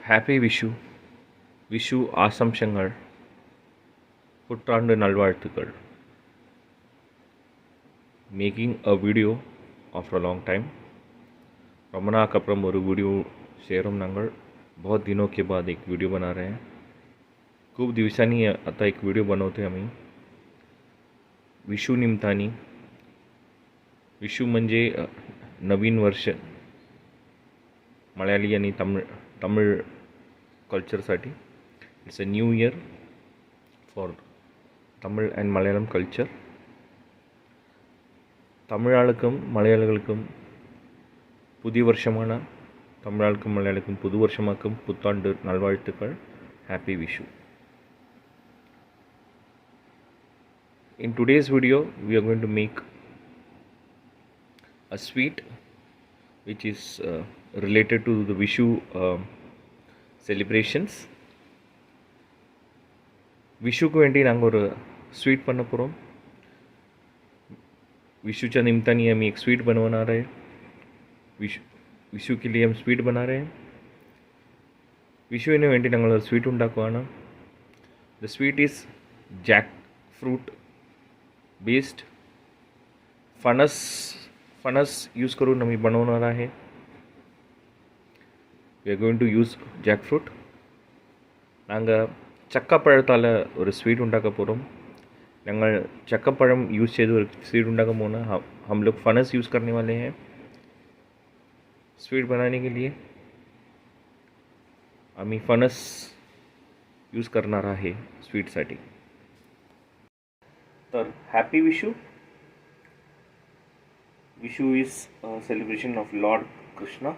Happy Vishu ஆசம்சங்கள் புத்தாண்டு நல்வாழ்த்துக்கள். Making a video after a long time. रमना कपरम और वीडियो शेरम नंगल बहुत दिनों के बाद एक वीडियो बना रहे हैं. खूब दिवसांनी आता एक वीडियो बनवते आम्ही. विशू निमतानी. विशू म्हणजे नवीन वर्ष मल्याळी आणि तमिळ कल्चरसाठी. It's a new year for Tamil and Malayalam culture. தமிழாளுக்கும் மலையாளிகளுக்கும் புதிய வருஷமான தமிழாளுக்கும் மலையாளிக்கும் புது வருஷமாக்கும் புத்தாண்டு நல்வாழ்த்துக்கள். Happy Vishu. In today's video we are going to make a sweet which is related to the Vishu celebrations. விஷுக்கு வேண்டி நாங்கள் ஒரு ஸ்வீட் பண்ண போகிறோம். विशुच्या निमित्ताने हम एक स्वीट बनवना रहे हैं. विशु के लिए हम स्वीट बना रहे हैं. विशुविന് വേണ്ടി ഞങ്ങൾ ഒരു സ്വീറ്റ് ഉണ്ടാക്കുകയാണ്. The sweet is jackfruit based फणस यूज करून आम्ही बनवणार आहे. We are going to use jackfruit. நாங்கள் ചക്കപ്പഴത്താൽ ഒരു സ്വീറ്റ് ഉണ്ടാക്കാൻ പോகிறோம். ഞങ്ങൾ चक्कपഴം यूज़ ചെയ്ത് ഒരു स्वीट ഉണ്ടാക്കാൻ പോകുന്ന. हम लोग फनस यूज़ करने वाले हैं स्वीट बनाने के लिए. आम्ही फणस यूज़ करणार आहे स्वीटसाठी. तर happy Vishu. Vishu is celebration of Lord Krishna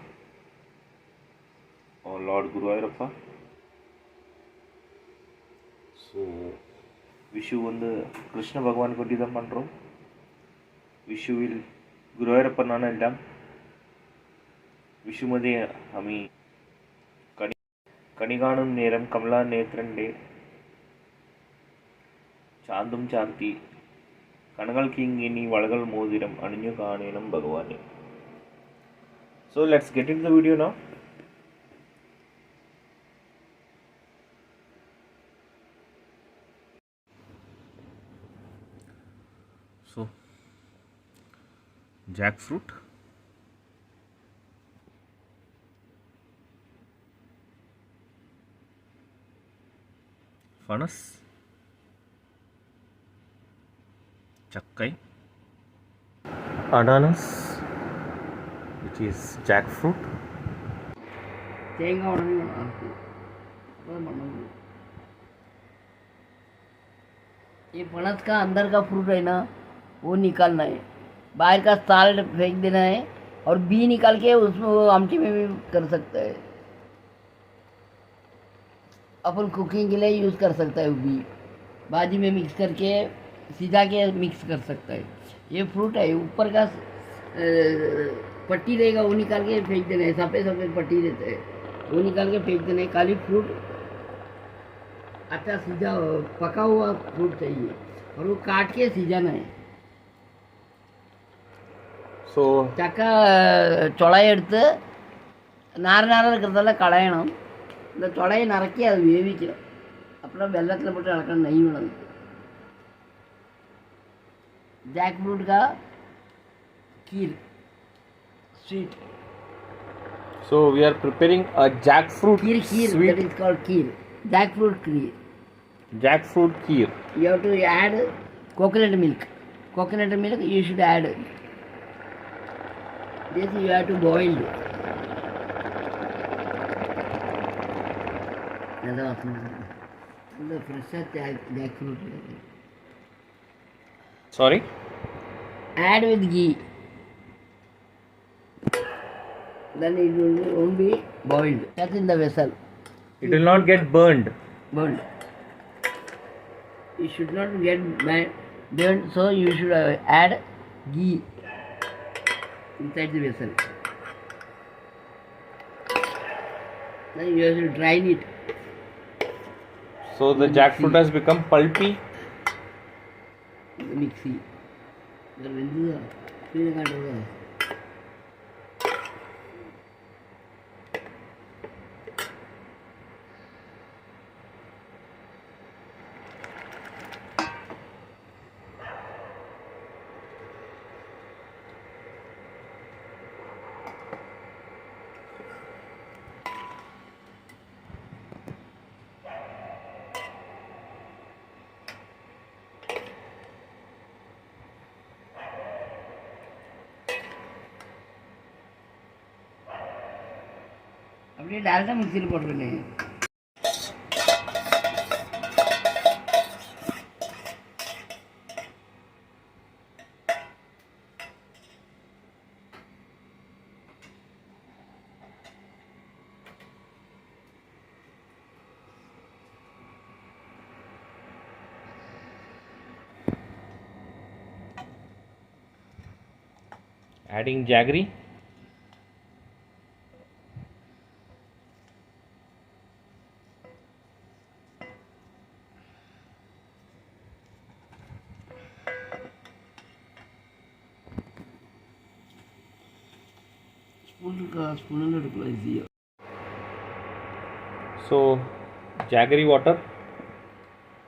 और लॉर्ड गुरुवायूरप्पा. सो विशु வந்து கிருஷ்ண பகவான் கொட்டி தான் பண்ணுறோம். विशुவில் गुरुवायूरप्पन एല്ലാം. विशुमध्ये आम्ही कणी കാണും നേരം കമലാ നേത്രൻ്റെ ചാന്തും ചാർത്തി കണകൾക്ക് ഇങ്ങിനി വളകൾ മോതിരം അണിഞ്ഞു കാണണം ഭഗവാനെ. So let's get into the video now. So jackfruit, फणस, चक्kai, ananas which is jackfruit, தேங்காய் உடனே ये फणस का अंदर का फ्रूट है ना वो निकालना है. बाहर का साल फेंक देना है और बी निकाल के उसमें वो आमटी में भी कर सकता है. अपन कुकिंग के लिए यूज़ कर सकता है. वो बी भाजी में मिक्स करके सीधा के मिक्स कर सकता है. ये फ्रूट है. ऊपर का पट्टी रहेगा वो निकाल के फेंक देना है. सफ़ेद सफ़ेद पट्टी रहता है वो निकाल के फेंक देना है. खाली फ्रूट अच्छा सीधा पका हुआ फ्रूट चाहिए और वो काट के सीजाना है. so ചക്ക ചുളയെടുത്ത് നാരനാര இருக்கிறதெல்லாம் കളയണം. இந்த ചുളയെ നറക്കി അത് വേവിക്കണം. അப்புறம் വെള്ളത്തിൽ പോട്ട് ഇളക്കണം. നെയ്യ് വേണം. जैक फ्रूट का kheer sweet. so we are preparing a jackfruit kheer sweet. that is called kheer. jackfruit kheer. jackfruit kheer. You have to add coconut milk. Coconut milk you should add. This you have to boil. The fresh jackfruit. Sorry? Add with ghee. Then it won't be boiled. That's in the vessel. It will not get burned. Burned. You should not get burned, so you should add ghee inside the vessel. Then you have to drain it. So the jackfruit has become pulpy. The mixie. The vendu feel kaatuga. அப்படியே டேரெக்டாக மிக்சியில் போட்டுருங்க. Adding jaggery. Spoon எடுக்கலாம் ஈஸியா. So jaggery water,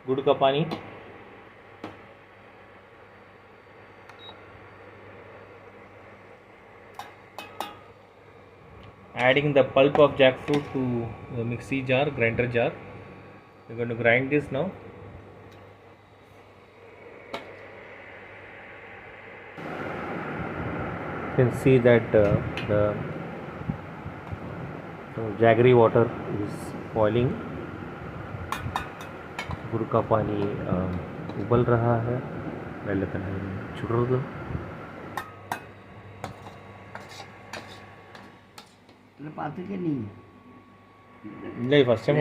गुड़ का पानी, adding the pulp of jackfruit to the mixie jar, grinder jar. We're going to grind this now. You can see that the jaggery water is boiling. गुड़ का पानी उबल रहा है. பார்த்துக்க நீ இல்லை ஃபஸ்ட் டைம்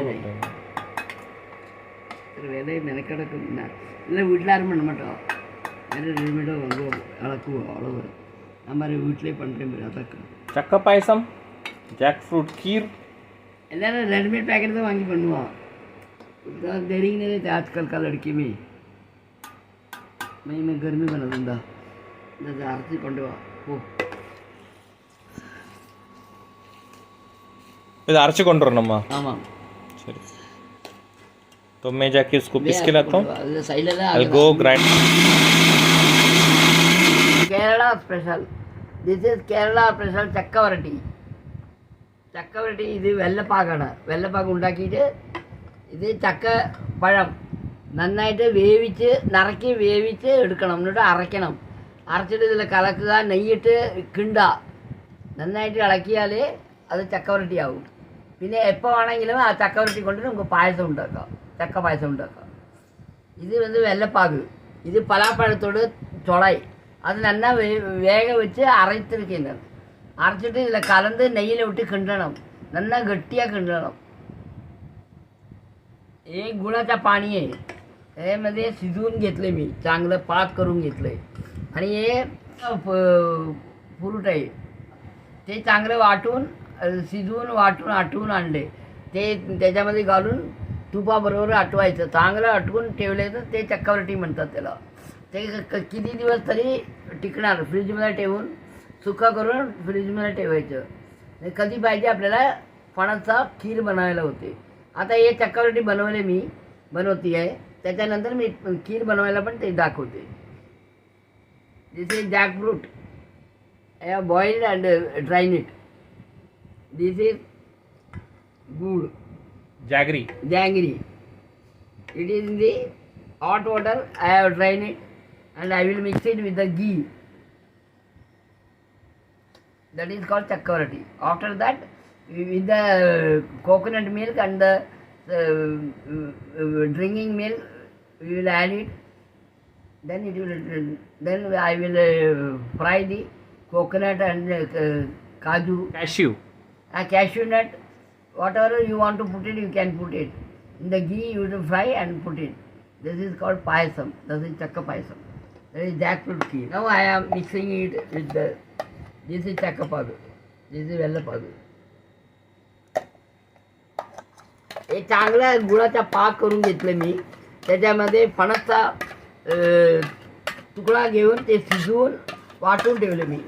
வேலையை மெனக்கடக்கும் இல்லை வீட்டில் யாரும் பண்ண மாட்டோம். வேறு ரெடிமேடாக வாங்குவோம், அளக்குவோம், அவ்வளோ நம்ம வீட்டிலே பண்ணுற மாதிரி அதாக்கு. चक्का पायसम, जैकफ्रूट खीर, எல்லாரும் रेडीमेड पैकेट तो वांगी பண்ணுவான். देरी नहीं रहते आजकल का लड़की में. मैं घर में बना दूंगा आरती पंडवा हो இது அரைச்சு கொண்டு வரணுமா? ஆமாம். சரி, तो मैं जाके इसको पीस के लाता हूँ. I'll go grind. Kerala special. This is Kerala special ചക്കവരട്ടി. ചക്കവരട്ടി ഇത് വെള്ളപ്പാകാണ്. വെള്ളപ്പാക്ക് ഉണ്ടാക്കിയിട്ട് ഇത് ചക്ക പഴം നന്നായിട്ട് വേവിച്ച് നറക്കി വേവിച്ച് എടുക്കണം. എന്നിട്ട് അരയ്ക്കണം. അരച്ചിട്ട് ഇതിൽ കലക്കുക, നെയ്യിട്ട് കിണ്ടുക. നന്നായിട്ട് ഇളക്കിയാൽ അത് ചക്കവരട്ടിയാവും. പിന്നെ എപ്പോൾ വേണമെങ്കിലും ആ ചക്കവരട്ടി കൊണ്ട് നമുക്ക് പായസം ഉണ്ടാക്കാം, ചക്ക പായസം ഉണ്ടാക്കാം. ഇത് വെള്ളപ്പാക്. ഇത് പലാപ്പഴത്തോട് ചൊളை அது நல்லா வேக வச்சு அரைத்திருக்கின்றன. அரைச்சிட்டு இதில் கலந்து நெய்யில் விட்டு கிண்டணும். நல்லா गट्टिயாக किंडणं. हे गुळाचा पाणी आहे. यामध्ये शिजवून घेतले मी, चांगलं पाक करून घेतलं आहे. आणि हे फ्रूट आहे ते चांगलं वाटून शिजवून वाटून आटवून आणले. ते त्याच्यामध्ये घालून तुपाबरोबर आटवायचं. चांगलं आटवून ठेवले तर ते चक्कावरटी म्हणतात त्याला. ते किती दिवस तरी टिकणार. फ्रीजमध्ये ठेवून सुका करून फ्रीजमध्ये ठेवायचं. कधी पाहिजे आपल्याला फणसचा खीर बनवायला होते. आता हे चक्कावरटी बनवती आहे. त्याच्यानंतर मी खीर बनवायला पण ते दाखवते. This is jackfruit. I have boiled and dried it. This is good. Jaggery. Jaggery. It is in the hot water. I have dried it and I will mix it with the ghee. That is called chakkavarati. After that, with the coconut milk and the drinking milk, we will add it. Then I will fry the coconut and cashew nut, whatever you want to put it, you can put it. In the ghee you will fry and put it. This is called payasam. This is chakka payasam. That is jackfruit kheer. Now I am mixing it with the, this is chakka padu. This is vella padu. हे चांगला गुळाचा पाक करून घेतले मी. त्याच्यामध्ये फणसचा तुकडा घेऊन ते शिजवून वाटून ठेवले मी.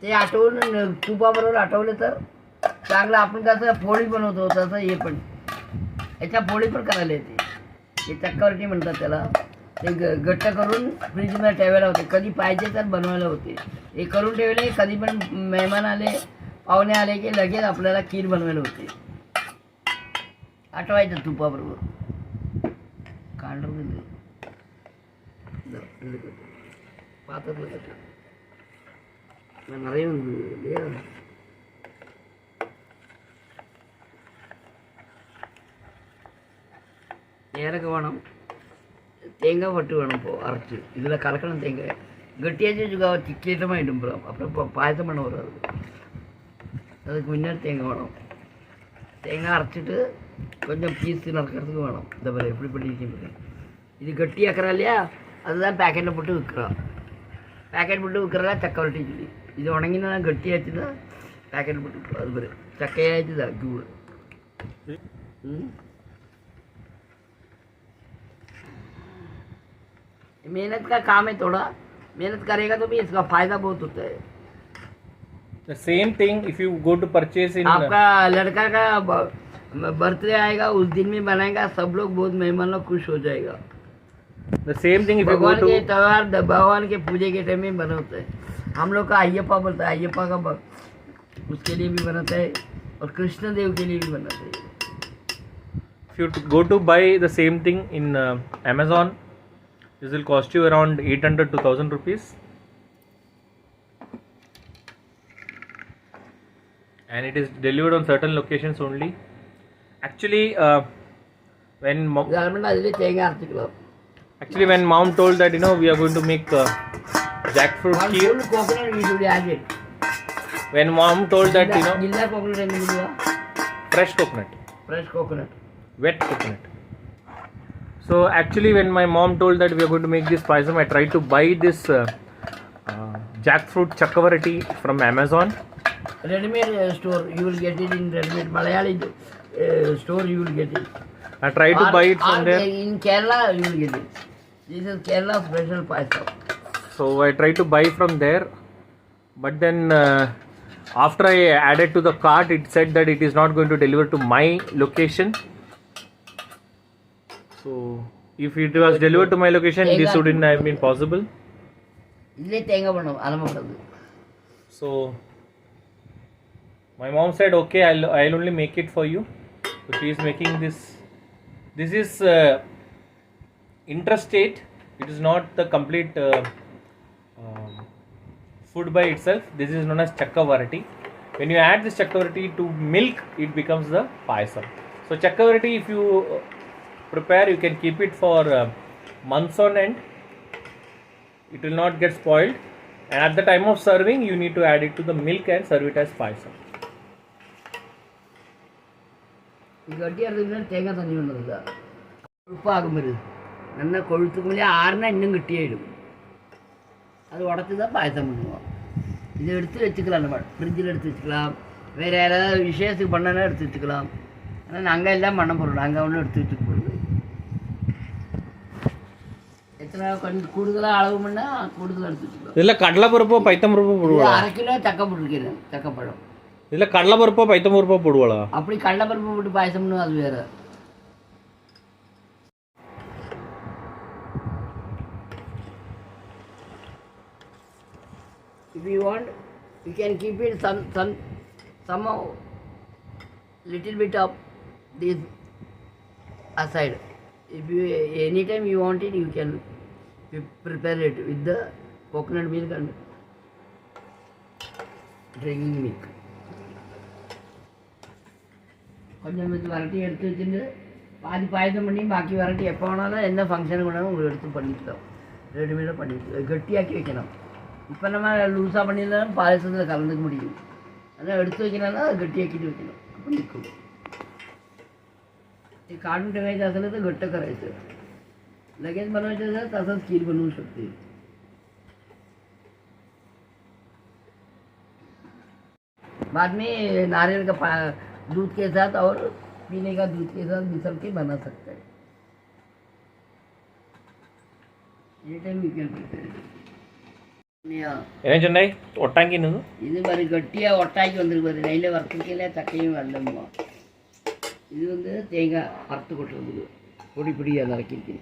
ते आटवून तुपाबरोबर आटवले तर चांगलं. आपण कसं पोळी बनवतो तसं हे पण याच्या पोळी पण करायला येते. हे चक्कावरटी म्हणतात त्याला. ते घट्ट करून फ्रीजमध्ये ठेवायला होते. कधी पाहिजे तर बनवायला होते. हे करून ठेवले. कधी पण मेहमान आले, पाहुणे आले की लगेच आपल्याला खीर बनवायला होते. आटवायचं तुपाबरोबर. कांडर पात्रத்தில் கட்டு நிறைய வந்து இல்லையா. ஏலக்காய் வேணும், தேங்காய் பட்டு வேணும். இப்போது அரைச்சி இதில் கலக்கணும். தேங்காய் கட்டியாச்சு வச்சுக்கோ, சிக்கேட்டமாகிடும். அப்புறம் இப்போ பாயசம் பண்ண வராது. அதுக்கு முன்னாடி தேங்காய் வேணும். தேங்காய் அரைச்சிட்டு கொஞ்சம் பீஸ் நறுக்கிறதுக்கு வேணும். இந்த மாதிரி எப்படி பண்ணியிருக்கீங்க. இது கட்டியாக்குறா இல்லையா, அதுதான் பேக்கெட்டில் போட்டு விற்கிறோம். பேக்கெட் போட்டு விற்கிறதா சக்கவரட்டி சொல்லி. இது உணங்கினா கட்டியாச்சு தான் पैकेट बिಟ್ಟು ಅದು ಬರೀ ಚಕ್ಕೆ ಆಯ್ತದ ಜೂಳ मेहनत का काम है थोड़ा, मेहनत करेगा तो भी इसका फायदा बहुत होता है. The same thing if you go to purchase in आपका लड़का का बर्थडे आएगा उस दिन में बनाएगा, सब लोग बहुत मेहमान लोग खुश हो जाएगा. The same thing if you go to त्योहार भगवान के पूजे के टाइम में बनाते हैं. हम लोग का अय्यप्पा बोलता है, अय्यप्पा का उसके लिए भी बनाता है और कृष्ण देव के लिए भी बनाते हैं. If you go to buy the same thing in Amazon, this will cost you around 800 to 1000 rupees, and it is delivered on certain locations only. Actually when mom told that we are going to make jackfruit kheer, coconut we should add it. When mom told that fresh coconut, wet coconut. So actually when my mom told that we are going to make this payasam, I tried to buy this jackfruit chakavarati from Amazon. Ready-made store, you will get it in ready-made Malayali store, you will get it. I tried to buy it from there. In Kerala you will get it. This is Kerala special payasam. So I tried to buy from there, but then after I added to the cart, it said that it is not going to deliver to my location. So if it was delivered to my location, this wouldn't have been possible. So my mom said, okay, I'll only make it for you. So she is making this. This is interstate. It is not the complete food by itself. This is known as chakavarati. When you add this chakavarati to milk, it becomes the payasam. So chakavarati, if you prepare, you can keep it for months on end. It will not get spoiled, and at the time of serving you need to add it to the milk and serve it as payasam. தேங்காய் தண்ணி ஒன்று கொழுப்பாகும். நல்லா கொழுத்துக்கு முன்னாடி ஆறுனா இன்னும் கட்டியாயிடும். அது உடச்சி தான் பாயசம் பண்ணுவோம். இதை எடுத்து வச்சுக்கலாம், நம்ம ஃப்ரிட்ஜில் எடுத்து வச்சுக்கலாம். வேறு யாராவது விசேஷத்துக்கு பண்ணனா எடுத்து வச்சுக்கலாம். ஆனால் நாங்கள் எல்லாம் பண்ண போகிறோம், நாங்கள் ஒன்றும் எடுத்து வச்சுக்க போகிறது. எத்தனை கொஞ்சம் கூடுதலாக அளவு பண்ணால் கூடுதலாக எடுத்து வச்சுக்கலாம். இதில் கடலைப்பருப்போ பைத்தம்பருப்போ போடுவோம். 1/2 கிலோ தக்க போட்டிருக்கேன், தக்கப்பழம். இதில் கடலைப்பருப்போ பைத்தம்பருப்போ போடுவாளா? அப்படி கடலைப்பருப்பு போட்டு பாயசம்னு அது வேறு. If you want, you can keep it somehow little bit of this aside. If you anytime you want it, you can prepare it with the coconut milk and drinking milk. கொஞ்சம் வரட்டி எடுத்து வச்சுட்டு பாதி பாயசம் பண்ணி பாக்கி வரட்டி எப்போ வேணாலும் எந்த ஃபங்க்ஷனுக்கு வேணாலும் உங்களுக்கு எடுத்து பண்ணிக்கலாம். ரெடிமேடாக பண்ணிக்கலாம், கட்டியாக்கி வைக்கணும். இப்போ நம்ம லூஸாக பண்ணிடலாம், பாயசத்தில் கலந்துக்க முடியும். அதனால் எடுத்து வைக்கணும்னா அதை गट्टियाக்கிட்டு வைக்கணும், அப்போ निकल. ते काढून ठेवायचं असलं तर घट्ट करायचं. लगेच बनवायचं तर तसंच खीर बनवू शकते. बाद में नारियल का दूध के साथ और पीने का दूध के साथ मिसल के बना सकते हैं. ये टाइम यू कैन प्रिपेयर. ஏன் சொன்னாய் ஒட்டாங்கின்னு? இது மாதிரி கட்டியாக ஒட்டாக்கி வந்துருக்கு பாரு. நெய்யில் வறுத்துக்கல சக்கையும் வரலம்மா. இது வந்து தேங்காய் வறுத்து கொட்டுறதுக்கு பொடி பொடியாக நறுக்கிருக்கு.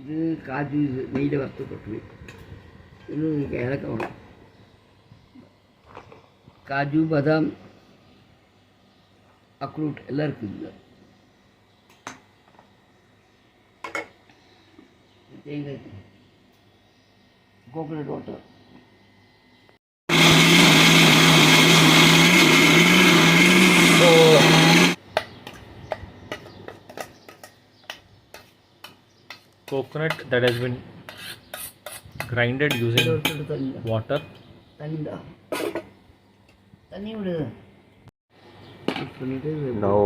இது காஜு, இது நெய்யில் வறுத்து கொட்டுவேன். இன்னும் ஏலக்காய் வேணும். काजू बादाम अखरोट எல்லாம் இருக்குது. தேங்காய், coconut water. coconut that has been grinded using water. Now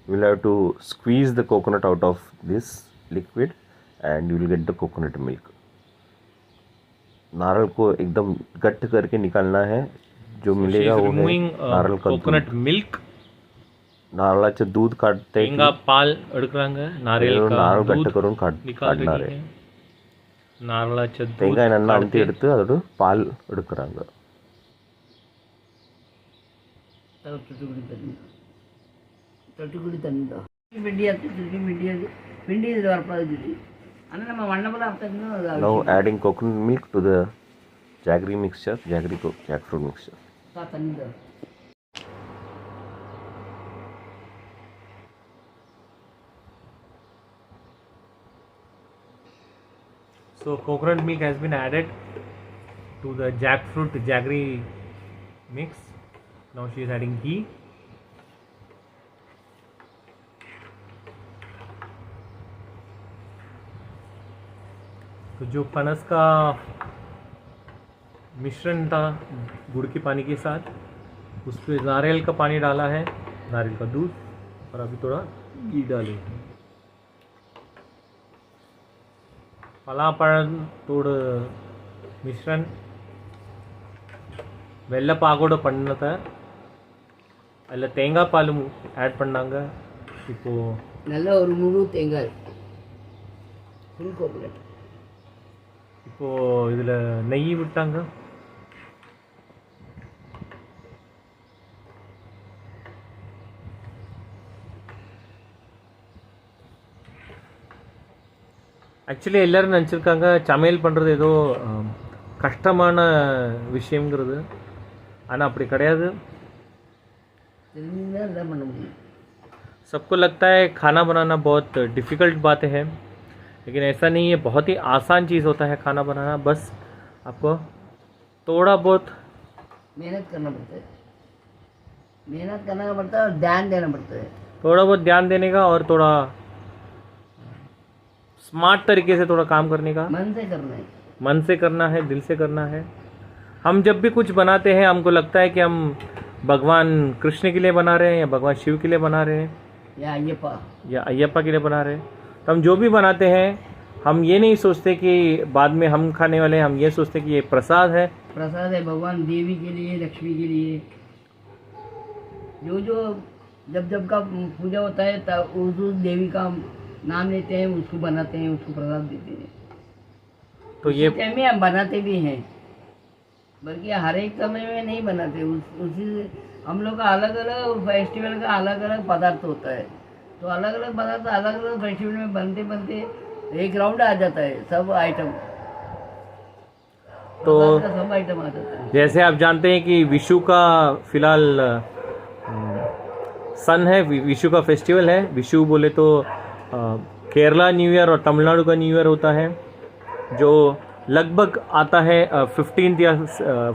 we'll have to squeeze the coconut out of this liquid and you will get the coconut milk. नारल को एकदम गट्ट करके निकालना है, जो मिलेगा वो है नारळ का कोकोनट मिल्क. नारळाचं दूध काढते पाल अडकरांग नारळ गट्ट करून काढणार आहे. नारळाचं दूध तेंगाय नन्न अंती எடுத்து அதோட பால் எடுக்கறாங்க. ತೊಟ್ಟುಗುಡಿ ತಂದ ಪಿಂಡಿ ಆಗ್ತದೆ, ಪಿಂಡಿ ಇದು ಬರ್ಪಾದಿದ್ರಿ ಅಂದ್ರೆ ನಮ್ಮ ಅಣ್ಣ ಬಲ ಆಗ್ತದೆ. Now adding coconut milk to the jaggery mixture, jackfruit mixture. ತಂದ So coconut milk has been added to the jackfruit jaggery mix. Now she is adding ghee. तो जो फनस का मिश्रण था गुड़ के पानी के साथ, उस पर नारियल का पानी डाला है, नारियल का दूध, और अभी थोड़ा घी डाले. पलापழம் தோடு மிश्रण வெள்ளை பாகோட பண்ணதை அதில் தேங்காய் பாலும் ஆட் பண்ணாங்க. இப்போது நல்ல ஒரு முழு தேங்காய் ஃபுல் கோகோனட். இப்போது இதில் நெய் விட்டாங்க. ஆக்சுவலி எல்லோரும் நினச்சிருக்காங்க சமையல் பண்ணுறது ஏதோ கஷ்டமான விஷயங்கிறது. ஆனால் அப்படி கிடையாது. सबको लगता है खाना बनाना बहुत डिफ़िकल्ट बात है, लेकिन ऐसा नहीं है. बहुत ही आसान चीज़ होता है खाना बनाना. बस आपको थोड़ा बहुत मेहनत करना पड़ता है, और ध्यान देना पड़ता है. थोड़ा बहुत ध्यान देने का और थोड़ा स्मार्ट तरीके से थोड़ा काम करने का. मन से करना है, मन से करना है, दिल से करना है. हम जब भी कुछ बनाते हैं हमको लगता है कि हम भगवान कृष्ण के लिए बना रहे हैं या भगवान शिव के लिए बना रहे हैं या अय्यप्पा के लिए बना रहे हैं. तो हम जो भी बनाते हैं हम ये नहीं सोचते कि बाद में हम खाने वाले हैं. हम ये सोचते कि ये प्रसाद है भगवान देवी के लिए, लक्ष्मी के लिए. जो जब का पूजा होता है तब उस देवी का नाम लेते हैं, उसको बनाते हैं, उसको प्रसाद देते हैं. तो ये टाइम में हम बनाते भी हैं, बल्कि हर एक समय में नहीं बनाते. उसी हम लोग का अलग अलग फेस्टिवल का अलग अलग पदार्थ होता है. तो अलग अलग पदार्थ अलग अलग फेस्टिवल में बनते एक राउंड आ जाता है. सब आइटम तो सब आइटम आ जाता है. जैसे आप जानते हैं कि विशु का फिलहाल सन है, विशु का फेस्टिवल है. विशु बोले तो केरला न्यू ईयर और तमिलनाडु का न्यू ईयर होता है, जो लगभग आता है 15 या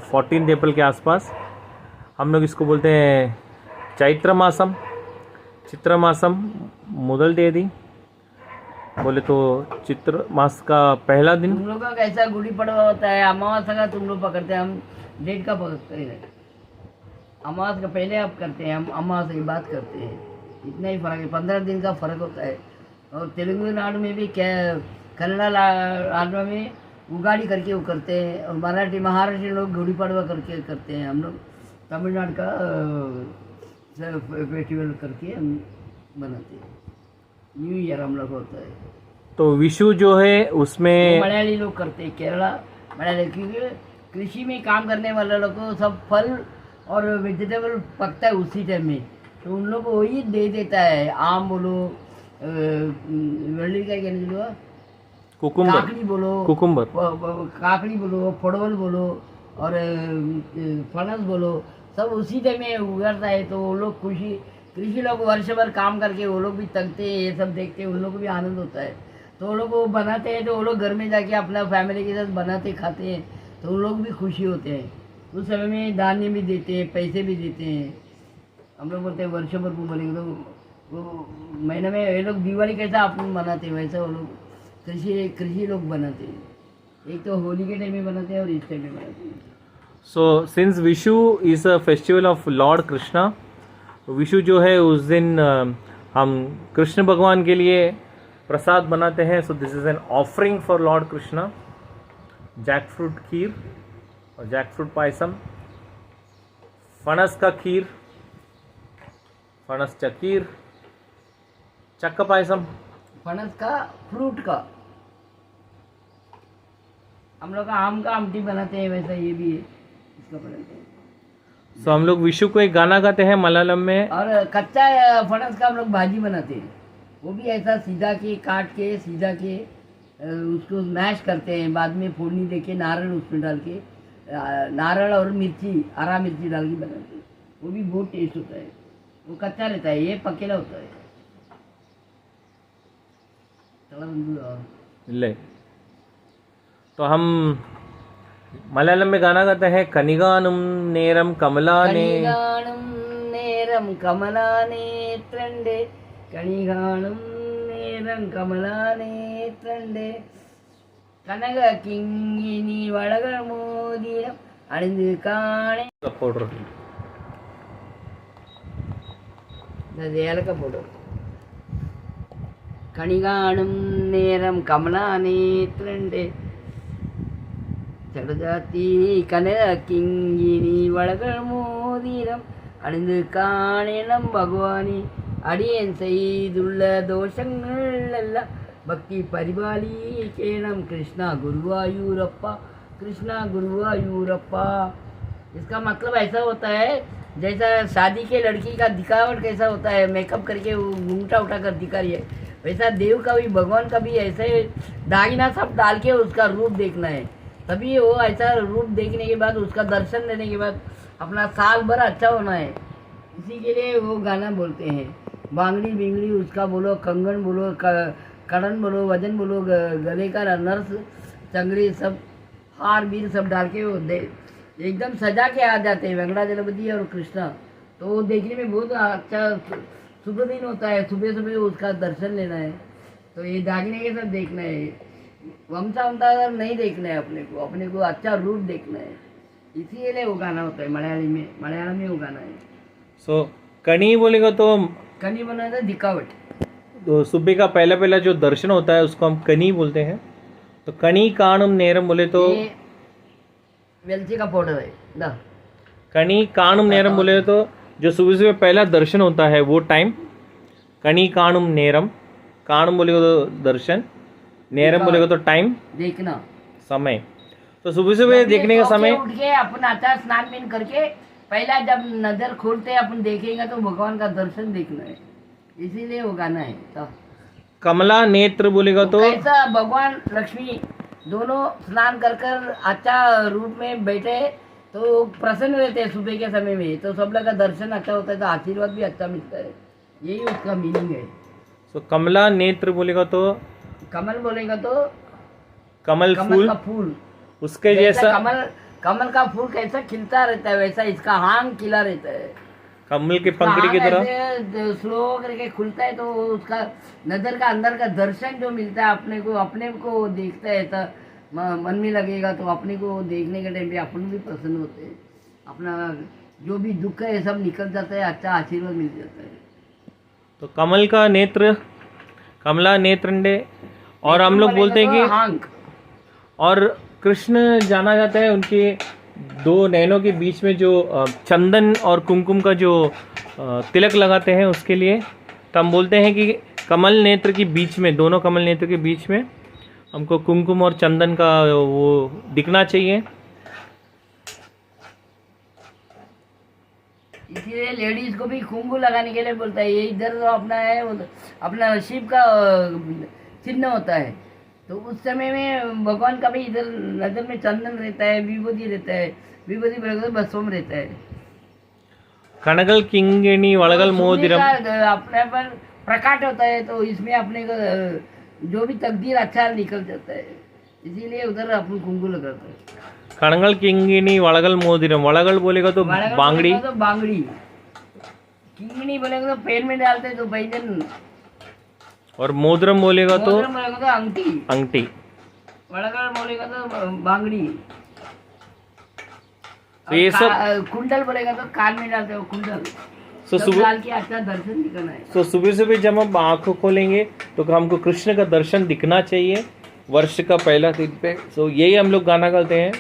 14 अप्रैल के आसपास. हम लोग इसको बोलते हैं चैत्र मासम मुदल देदी बोले तो चित्र मास का पहला दिन. तुम लोग का कैसा गुड़ी पड़वा होता है, अमावस्या का तुम लोग पकड़ते हैं, हम डेट का पकड़ते हैं. अमावस्या का पहले आप करते हैं, हम अमावस्या की बात करते हैं. इतना ही फर्क है, 15 दिन का फर्क होता है. और तेलुगु नाडु में भी कन्नड़ा नाडु में उगाड़ी करके वो करते हैं, और महाराष्ट्र लोग गुड़ी पड़वा करके करते हैं. हम लोग तमिलनाडु का फेस्टिवल करके हम बनाते हैं. न्यू ईयर हम लोग होता है. तो विशु जो है उसमें मलयाली लोग करते हैं, केरला मलयाली, क्योंकि कृषि में काम करने वाले लोग को सब फल और वेजिटेबल पकता है उसी टाइम में. तो उन लोग को वही दे देता है. आम बोलो, वेल्ली का क्या काकड़ी बोलो, कुकुम्बर, काकड़ी बोलो, फड़वल बोलो और फणस बोलो, सब उसी टाइम में उगाता है. तो वो लोग कृषि लोग वर्ष भर काम करके वो लोग भी तकते हैं, ये सब देखते हैं, उन लोग को भी आनंद होता है. तो वो लोग वो बनाते हैं, तो वो लोग घर में जाके अपना फैमिली के साथ बनाते खाते हैं, तो वो लोग भी खुशी होते हैं. उस समय में धान्य भी देते हैं, पैसे भी देते हैं. हम लोग बोलते हैं वर्ष भर को बोलेंगे तो वो महीने में ये लोग दिवाली कैसा अपन मनाते हैं वैसा वो लोग कृषि कृषि लोग बनाते हैं। एक तो होली के टाइम में बनाते हैं और इस टाइम में बनाते हैं। So since Vishu is a festival of Lord Krishna, Vishu जो है उस दिन हम कृष्ण भगवान के लिए प्रसाद बनाते हैं। So this is an offering for Lord Krishna. Jackfruit kheer और जैक फ्रूट पायसम, फणस का खीर, फणस चकीर, चक्क पायसम, फणस का फ्रूट का हम लोग का आम का आमटी बनाते हैं, वैसा ये भी है, इसका बनाते हैं। सो हम लोग विशु को एक गाना गाते हैं मलयालम में। और कच्चा फणस का हम लोग भाजी बनाते हैं, वो भी ऐसा सीधा के काट के सीधा के उसको मैश करते हैं, बाद में फोड़नी देके नारळ उसमें डाल के नारळ और मिर्ची, हरा मिर्ची डाल के बनाते हैं, वो भी बहुत टेस्ट होता है। वो कच्चा रहता है, ये पकेला होता है। चला बंधु ले तो हम मलयालम में गाना गाते हैं। कनिगानुम नेरम कमलाने, കണികാണും നേരം കമലാനേത്രണ്ട്, കണികാണും നേരം കമലാനേത്രണ്ട്, കനക കിങ്ങിനി വളകൾ മോതിരം അണിந்து കാണേ. पाउडर அது ஏலக்காய் போடும். கணிகாணும் நேரம் கமலானேத்திரண்டு, சடஜாத்தி கனக கிங்கினி வளகள் மோதிரம் அணிந்து காணேனம் பகவானி, அடியேன் செய்துள்ள தோஷங்கள் எல்லாம் பக்தி பரிபாலி கேனம் கிருஷ்ணா गुरुवायूरप्पा, कृष्णा गुरुवायूरप्पा। इसका मतलब ऐसा होता है जैसा शादी के लड़की का दिखावट कैसा होता है, मेकअप करके वो घूंघटा उठा कर दिखा रही है, वैसा देव का भी भगवान का भी ऐसे दागिना सब डाल के उसका रूप देखना है। तभी वो ऐसा रूप देखने के बाद उसका दर्शन लेने के बाद अपना साल भर अच्छा होना है। इसी के लिए वो गाना बोलते हैं। बांगड़ी बिंगड़ी उसका बोलो, कंगन बोलो, कड़न बोलो, वजन बोलो, गले का नर्स चंगड़ी सब हार बीर सब डाल के वो एकदम सजा के आ जाते हैं वेंकटा जलपति और कृष्णा। तो वो देखने में बहुत अच्छा शुभ दिन होता है। सुबह सुबह उसका दर्शन लेना है, तो ये दागिने के सब देखना है, वमसा वमसा नहीं देखना है, अपने को अच्छा रूप देखना है। इसीलिए वो गाना होता है मलयालम में वो गाना है। सो कनी बोलेगा तो कनी बना था दिखावट। तो सुबह का पहला पहला जो दर्शन होता है उसको हम कनी बोलते हैं। तो कनी काणुम नेरम बोले तो ये वेलची का पाउडर है ना। कनी काणुम नेरम बोले तो जो सुबह सुबह पहला दर्शन होता है वो टाइम कनी काणुम नेरम। काणुम बोलेगा तो दर्शन, नेरम बोलेगा तो टाइम, देखना समय। तो सुबह सुबह देखने का समय उठ के अपन आचार स्नान बीन करके पहला जब नजर खोलते हैं अपन देखेंगे तो भगवान का दर्शन देखना है। इसीलिए वो गाना है। तो कमला नेत्र बोलेगा तो कैसा भगवान लक्ष्मी दोनों स्नान कर कर अच्छा रूप में बैठे तो प्रसन्न रहते हैं सुबह के समय में, तो सब लोग का दर्शन अच्छा होता है, तो आशीर्वाद भी अच्छा मिलता है। यही उसका मीनिंग है। तो कमला नेत्र बोलेगा तो कमल बोलेगा तो कमल कमल फूल, का फूल उसके जैसा कमल का फूल कैसा खिलता रहता है वैसा इसका हांग खिला रहता है। कमल के पंखड़ी की तरह स्लो करके खुलता है, तो उसका नजर का अंदर का दर्शन जो मिलता है अपने को देखता है तो मन में लगेगा, तो अपने को देखने के टाइम पे अपन भी प्रसन्न होते हैं, अपना जो भी दुख है सब निकल जाता है, अच्छा आशीर्वाद मिल जाता है। तो कमल का नेत्र, कमला नेत्रंडे। और हम लोग बोलते हैं कि हांग। और कृष्ण जाना जाता है उनके दो नैनों के बीच में जो चंदन और कुमकुम का जो तिलक लगाते हैं उसके लिए। तो हम बोलते हैं कि कमल नेत्र के बीच में, दोनों कमल नेत्र के बीच में हमको कुमकुम और चंदन का वो दिखना चाहिए। इसीलिए लेडीज को भी कुंकू लगाने के लिए बोलता है। ये इधर जो अपना है वो अपना शिव का चिन्ह होता है, तो उस समय में भगवान का भी इधर नजर में चंदन रहता है, विभूति रहता है, विभूति बरगद भस्वम रहता है। कणगल किंगिणी वड़गल मोदिरम अपने पर प्रकाट होता है, तो इसमें अपने को जो भी तकदीर अच्छा निकल जाता है, इसीलिए उधर अपन कुंकू लगाते हैं। कणगल किंगिणी वड़गल मोदिरम। वड़गल बोलेगा तो बांगड़ी, तो बांगड़ी। किंगनी बोलेगा तो पेन में डालते हैं तो पैजन। और मोदरम बोलेगा तो मोदरम बोलेगा तो अंगठी, अंगठी। वड़कर बोलेगा तो बांगड़ी, तो ये कुंडल बोलेगा तो कान में डालते हो कुंडल। तो सब सुबह डाल के अच्छा दर्शन दिखाना है। तो सुबह सुबह जब हम आंखों खोलेंगे तो हमको कृष्ण का दर्शन दिखना चाहिए वर्ष का पहला दिन पे। सो यही हम लोग गाना गाते हैं।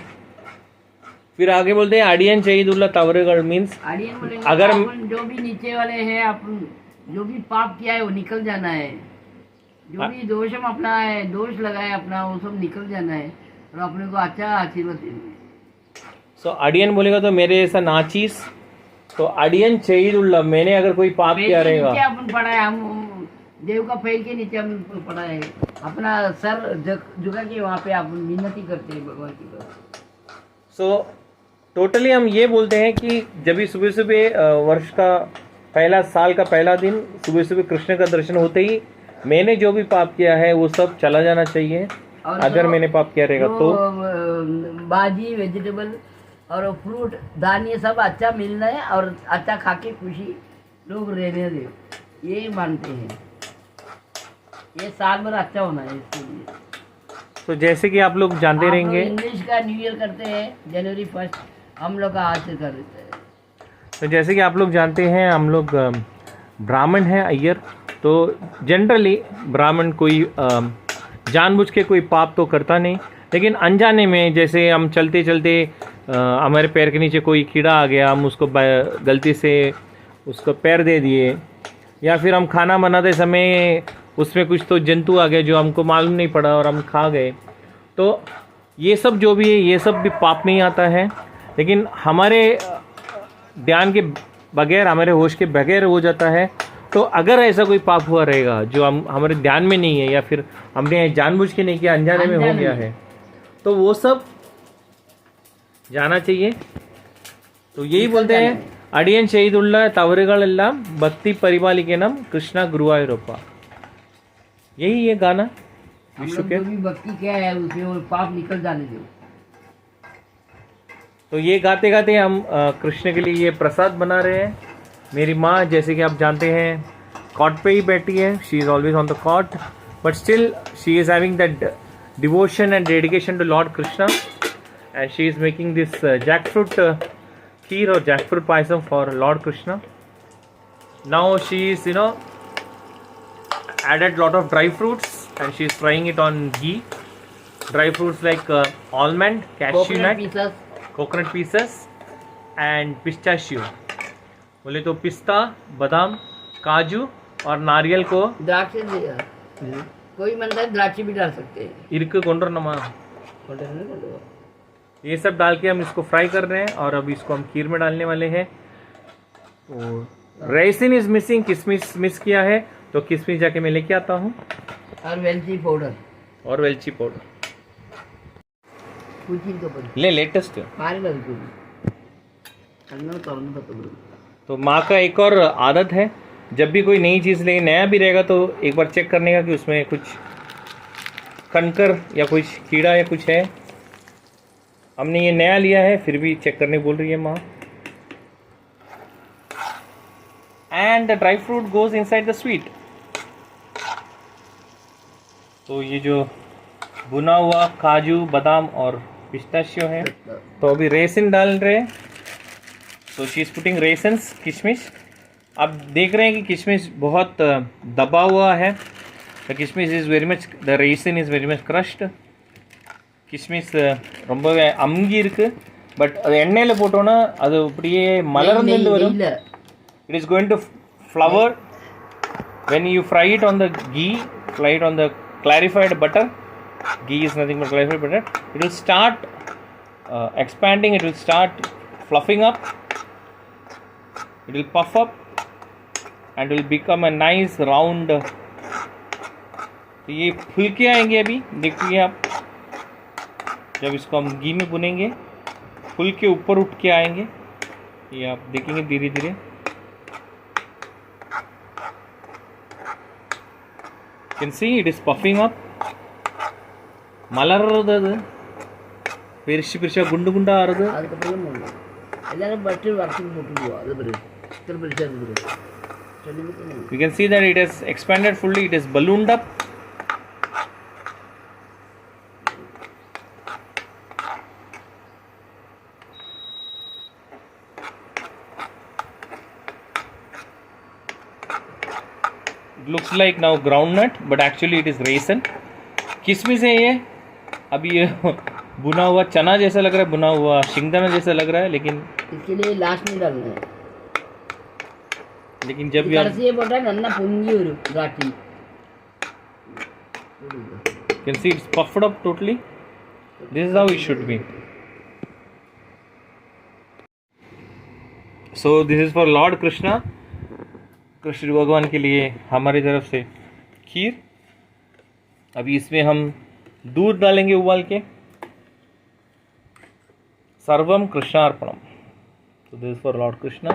फिर आगे बोलते हैं आडियन शहीदुल्लाह तावरेगढ़ मीन्स आडियन बोलेंगे अगर तो अपन जो भी नीचे वाले हैं, अपन जो भी पाप किया है वो निकल जाना है, जो भी दोष हम अपना है, दोष लगाए अपना, वो सब निकल जाना है और अपने को अच्छा आशीर्वाद देना है। सो आडियन बोलेगा तो मेरे ऐसा नाचीस। तो आडियन शहीदुल्लाह, मैंने अगर कोई पाप पैर किया के रहेगा, नीचे अपन पड़ा है, हम देव का पैर के नीचे हम पड़ा है, अपना सर झुका के वहाँ पे अपन विनती करते हैं भगवान की तरफ। सो टोटली हम ये बोलते हैं कि जब भी सुबह सुबह वर्ष का पहला साल का पहला दिन सुबह सुबह कृष्ण का दर्शन होते ही मैंने जो भी पाप किया है वो सब चला जाना चाहिए। और अगर मैंने पाप किया रहेगा तो भाजी वेजिटेबल और फ्रूट दान ये सब अच्छा मिलना है और अच्छा खा के खुशी लोग रहने दे, ये मानते हैं। ये साल भर अच्छा होना है इसके लिए। तो जैसे कि आप लोग जानते रहेंगे, इंग्लिश का न्यू ईयर करते हैं जनवरी 1 हम लोग का आज से कर देते हैं। तो जैसे कि आप लोग जानते हैं हम लोग ब्राह्मण हैं, अय्यर। तो जनरली ब्राह्मण कोई जानबूझ के कोई पाप तो करता नहीं, लेकिन अनजाने में जैसे हम चलते चलते हमारे पैर के नीचे कोई कीड़ा आ गया, हम उसको गलती से उसको पैर दे दिए, या फिर हम खाना बनाते समय उसमें कुछ तो जंतु आ गया जो हमको मालूम नहीं पड़ा और हम खा गए। तो ये सब जो भी है ये सब भी पाप में ही आता है, लेकिन हमारे ध्यान के बगैर, हमारे होश के बगैर हो जाता है। तो अगर ऐसा कोई पाप हुआ रहेगा जो हम हमारे ध्यान में नहीं है या फिर हमने जानबूझ के नहीं किया, अनजाने में हो गया है, तो वो सब जाना चाहिए। तो यही बोलते हैं अडियन शहीदुल्लाह तावरेगढ़ भक्ति परिपालिकेनम कृष्णा गुरुवायूरप्पा। यही ये गाना विश्व के। जो भी भक्ति क्या है उसमें वो पाप निकल जाने दो। तो ये गाते गाते हम कृष्ण के लिए ये प्रसाद बना रहे हैं। मेरी माँ जैसे कि आप जानते हैं कॉट पे ही बैठी है, she is always on the cot, but still she is having that devotion and dedication to Lord Krishna, and she is making this jackfruit kheer और jackfruit payasam for Lord Krishna. Now she is, added lot of dry fruits and she is frying it on ghee. Dry fruits like almond, cashew nut, coconut pieces and pistachio. बोले तो पिस्ता, बादाम, काजू और नारियल को द्राक्षे दिया, कोई मन है द्राक्षे भी डाल सकते हैं, इरक कोंडर नमा, ये सब डाल के हम इसको फ्राई कर रहे हैं और अब इसको हम खीर में डालने वाले हैं. तो रेसिन इज मिसिंग, किशमिश मिस किया है, तो किशमिश जाके मैं लेके आता हूँ. और वेलची पाउडर ले लेटेस्ट. तो माँ का एक और आदत है, जब भी कोई नई चीज़ ले, नया भी रहेगा तो एक बार चेक करने का कि उसमें कुछ कंकर या कुछ कीड़ा या कुछ है. हमने ये नया लिया है फिर भी चेक करने बोल रही है माँ. And the dry fruit goes inside the sweet. तो ये जो भुना हुआ काजू, बादाम और पिस्ताशियो है, तो अभी रेसिन डाल रहे हैं. तो शी इज पुटिंग रेसन्स, किशमिश. आप देख रहे हैं कि किशमिश बहुत दबा हुआ है. The kishmish is very much, the raisin is very much crushed. கிஷ்மிஷ் ரொம்பவே அமுங்கி இருக்கு. பட் அது எண்ணெயில் போட்டோன்னா அது அப்படியே மலர்ந்து வரும். It is going to flower when you fry it on the ghee, fry it on the clarified butter. Ghee is nothing but clarified butter. It will start expanding, it will start fluffing up, it will puff up and will become a nice round. तो ये फूल के आएंगे. अभी देखिए आप, जब इसको हम घी में भुनेंगे फुल के ऊपर उठ के आएंगे. ये आप देखेंगे धीरे धीरे. Can see it is puffing up. மலர்றது பெருசு பெருசாக குண்டு குண்டா ஆறுது. அதுக்கப்புறம் எல்லாரும் பட்டு வறுத்து போட்டுடுவோம். அது பெரு இத்தனை பெருசாக இருக்குது. You can see that it has expanded fully, it is ballooned up. It looks like now groundnut, but actually it is raisin. किशमिश है ये. अभी ये बुना हुआ चना जैसा लग रहा है, बुना हुआ शिंगदाना जैसा लग रहा है, लेकिन इसके लिए लास्ट में डालना है. लेकिन जब भी कड़सी बोल रहा है नन्ना पुंगी और गाठी. you can see it's puffed up totally. This is how it should be. So this is for Lord Krishna. Krishna भगवान के लिए हमारी तरफ से खीर. अभी इसमें हम दूध डालेंगे उबाल के. सर्वम कृष्णार्पणम. तो this for Lord Krishna.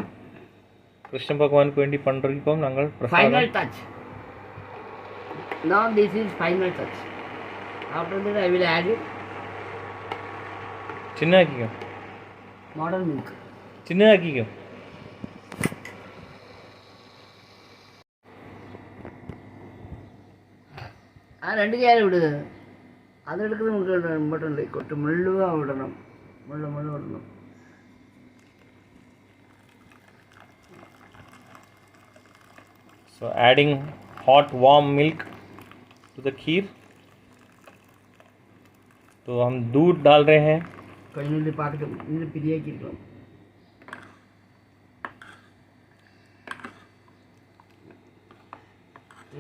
Krishna भगवान को वेंडी पंडरीको नांगल prasad. Final touch. Now this is final touch. After that I will add it चिन्न हाकिको. Model milk. चिन्न हाकिको. ആ രണ്ട് കാര്യം വിടുക. അതെടുക്കുന്നത് നമുക്ക് ഇമ്പോർട്ടൻ്റ്. കുറച്ച് മുള്ളുക വിടണം. മുള്ള വിടണം. So adding hot warm milk to the खीर. तो हम दूध डाल रहे हैं. കഴിഞ്ഞ പാക്കറ്റ് ഇത് പിരിയാക്കിയിരിക്കണം.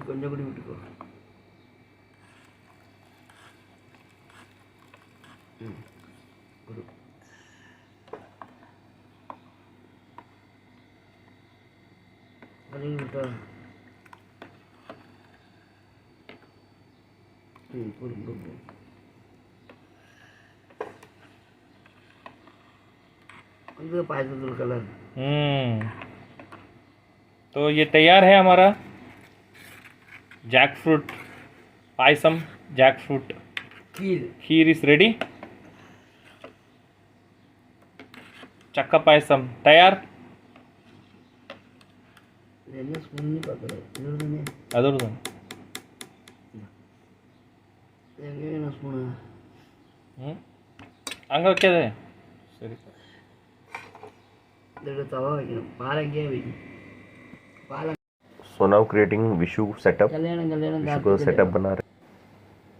கொஞ்சம் കൂടി വിട്ടുക്കോ. पायसम कलर. तो ये तैयार है हमारा jackfruit payasam. Jackfruit kheer is ready. चक्का पायसम तैयार. ಅದರದು ಹಂಗೆ ಹಾಕ್ಯದೆ ಸರಿ. So now creating Vishu setup. Vishu setup बना रहे.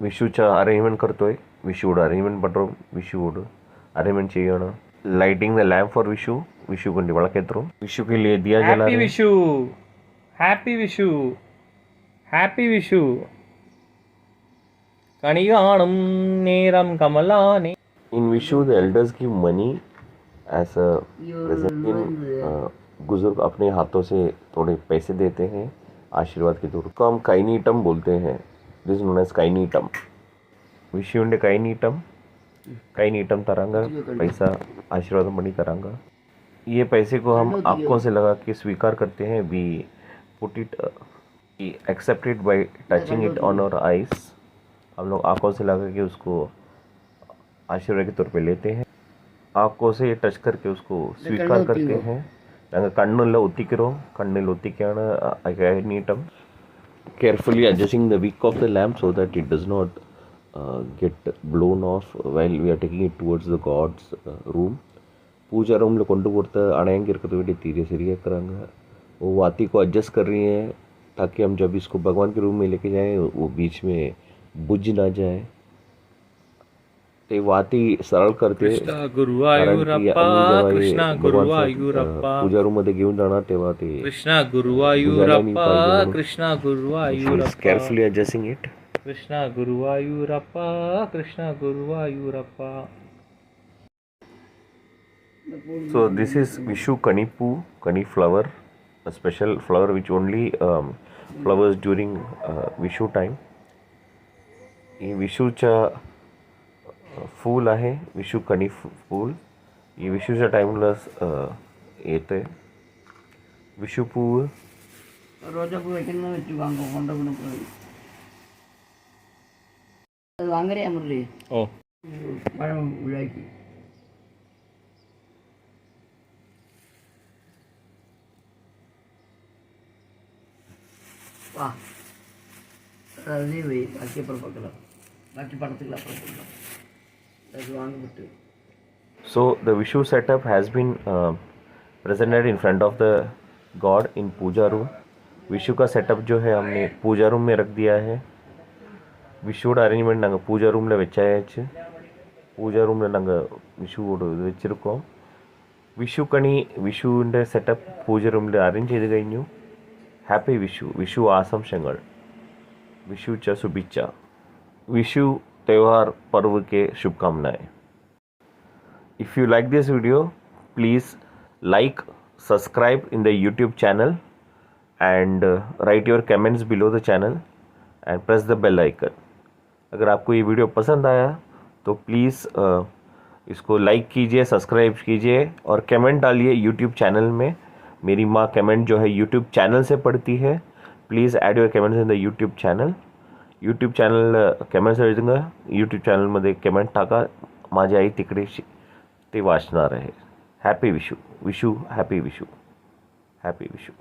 विशूचा अरेंजमेंट करतोय. विशूड अरेंजमेंट बटरो. विशूड अरेंजमेंट చేయണം. Lighting the lamp for Vishu. Vishu को ಬೆಳಕೆತ್ತರು. विशू के लिए दिया जला रहे. Happy Vishu. Happy Vishu. Happy Vishu. कणिगाणम नेरम कमलाने. In Vishu the elders give money as a present. बुजुर्ग अपने हाथों से थोड़े पैसे देते हैं आशीर्वाद के तौर को. हम काइनीटम बोलते हैं. This is known as kaineettam. Vishu उंडे काइनीटम. काइनीटम तरांगा पैसा आशीर्वाद मणि तरांगा. ये पैसे को हम आंखों से लगा के स्वीकार करते हैं. We put it accept it by touching it on our eyes. हम लोग आंखों से लगा के उसको आशीर्वाद के तौर पे लेते हैं. आंखों से टच करके उसको स्वीकार करते हैं. കണ്ണെല്ല ഒത്തിക്കരോ. കണ്ണിൽ ഒത്തിക്കാണ് നീട്ടം. Carefully adjusting the wick of the lamp so that it does not get blown off while we are taking it towards the God's room. Puja room में கொண்டு போறது அணையங்க இருக்கிறது வேண்டிய धीरे से करेंगे. वो वाती को एडजस्ट कर रही हैं ताकि हम जब इसको भगवान के रूम में लेके जाएं वो बीच में बुझ ना जाए. ते वाती सरळ करते. कृष्णा गुरुवायूरप्पा. कृष्णा गुरुवायूरप्पा. पूजा रूम मध्ये घेऊन जाणार तेव्हा ते Krishna Guruvayurappa. Krishna Guruvayurappa. Carefully adjusting it. Krishna Guruvayurappa. Krishna Guruvayurappa. So this is Vishu Kanipu, Kani flower, a special flower which only flowers during Vishu time. ये विशूचा फूल आहे. विशू कणी फूल. ये विशूच्या टाइमला येते. विशू फूल रोजा पू വെക്കുന്ന വെച്ച് കൊണ്ടുപോകുന്ന അത് വാങ്ങറിയാ മുരളി. ഓ പഴം ഉള്ളാക്കി. पा अरे भाई बाकी पर पकड़ा बाकी पड़तला அது வாங்கப்பட்டு So the Vishu setup has been presented in front of the God in puja room. Vishu का सेटअप जो है हमने पूजा रूम में रख दिया है. விஷுவோட அரேஞ்ச்மெண்ட் நாங்கள் பூஜா ரூமில் வச்சாயாச்சு. பூஜா ரூமில் நாங்கள் விஷுவோட இது வச்சுருக்கோம். വിഷുക്കണി വിഷുവിൻ്റെ സെറ്റപ്പ് പൂജ റൂമിൽ അറേഞ്ച് ചെയ്ത് കഴിഞ്ഞു. ഹാപ്പി വിഷു, വിഷു ആശംസകൾ, विशु च शुभेच्छा. विशु त्यौहार पर्व के शुभकामनाएं. If you like this video, please like, subscribe in the YouTube channel and write your comments below the channel and press the bell icon. अगर आपको ये वीडियो पसंद आया तो प्लीज़ इसको लाइक कीजिए, सब्सक्राइब कीजिए और कमेंट डालिए YouTube चैनल में. मेरी माँ कमेंट जो है YouTube चैनल से पढ़ती है. Please add your comments in the YouTube channel. YouTube channel comments येतील. यूट्यूब चॅनलमध्ये कमेंट टाका. माझी आई तिकडे ते वाचणार आहे. Happy Vishu. Vishu happy Vishu. Happy Vishu.